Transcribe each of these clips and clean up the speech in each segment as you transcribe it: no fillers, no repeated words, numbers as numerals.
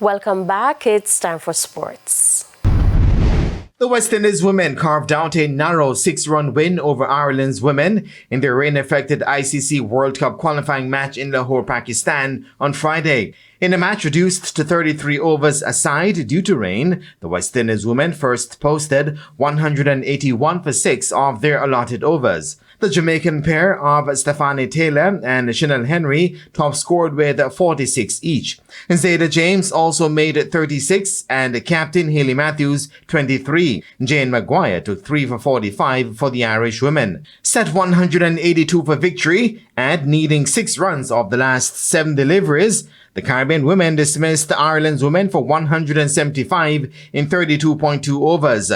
Welcome back. It's time for sports. The West Indies women carved out a narrow 6-run win over Ireland's women in their rain-affected ICC World Cup qualifying match in Lahore, Pakistan on Friday. In a match reduced to 33 overs aside due to rain, the West Indies women first posted 181 for 6 of their allotted overs. The Jamaican pair of Stephanie Taylor and Chanel Henry top scored with 46 each. Zayda James also made 36 and captain Hayley Matthews 23. Jane Maguire took 3 for 45 for the Irish women. Set 182 for victory and needing 6 runs of the last 7 deliveries, the Caribbean women dismissed Ireland's women for 175 in 32.2 overs.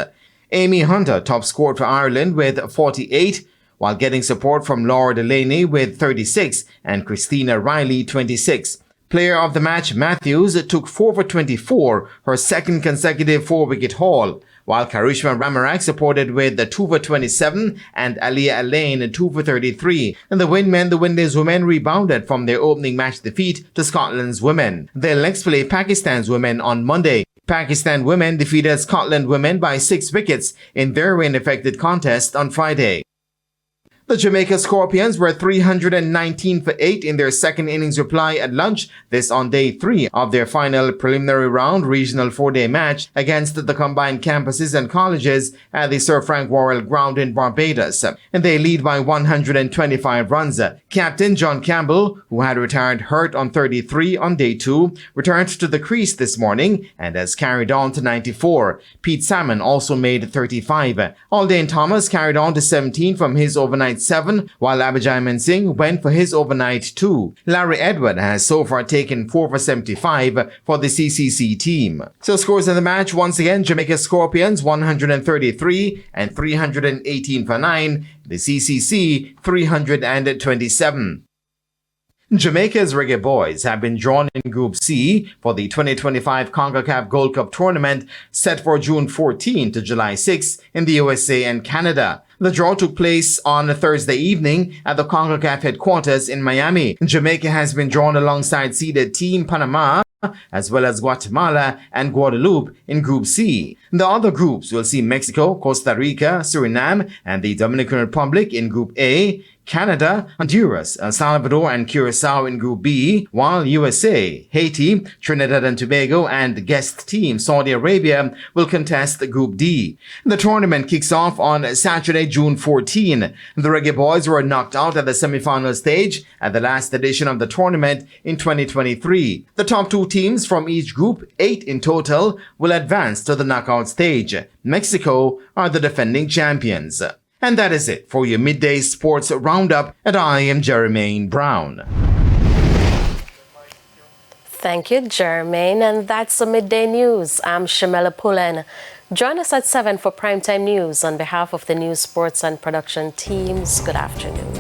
Amy Hunter top scored for Ireland with 48, while getting support from Laura Delaney with 36 and Christina Riley 26. Player of the match Matthews took 4 for 24, her second consecutive 4-wicket haul, while Karishma Ramarak supported with 2 for 27 and Aliyah Alain 2 for 33. And the win meant the Windies women rebounded from their opening match defeat to Scotland's women. They'll next play Pakistan's women on Monday. Pakistan women defeated Scotland women by 6 wickets in their rain-affected contest on Friday. The Jamaica Scorpions were 319 for 8 in their second innings reply at lunch, this on day 3 of their final preliminary round regional 4-day match against the combined campuses and colleges at the Sir Frank Worrell ground in Barbados. And they lead by 125 runs. Captain John Campbell, who had retired hurt on 33 on day 2, returned to the crease this morning and has carried on to 94. Pete Salmon also made 35. Aldane Thomas carried on to 17 from his overnight 7, while Abhijay Singh went for his overnight 2. Larry Edward has so far taken 4 for 75 for the CCC team. So scores in the match once again: Jamaica Scorpions 133 and 318 for 9, the CCC 327. Jamaica's Reggae Boys have been drawn in Group C for the 2025 CONCACAF Gold Cup tournament set for June 14 to July 6 in the USA and Canada. The draw took place on a Thursday evening at the CONCACAF headquarters in Miami. Jamaica has been drawn alongside seeded Team Panama, as well as Guatemala and Guadeloupe in Group C. The other groups will see Mexico, Costa Rica, Suriname, and the Dominican Republic in Group A, Canada, Honduras, El Salvador, and Curacao in Group B, while USA, Haiti, Trinidad and Tobago, and guest team Saudi Arabia will contest Group D. The tournament kicks off on Saturday, June 14. The Reggae Boys were knocked out at the semi-final stage at the last edition of the tournament in 2023. The top 2 teams from each group, 8 in total, will advance to the knockout stage. Mexico are the defending champions. And that is it for your midday sports roundup, and I am Jermaine Brown. Thank you, Jermaine, and that's the midday news. I'm Shamela Pullen. Join us at 7 for primetime news. On behalf of the news, sports, and production teams, good afternoon.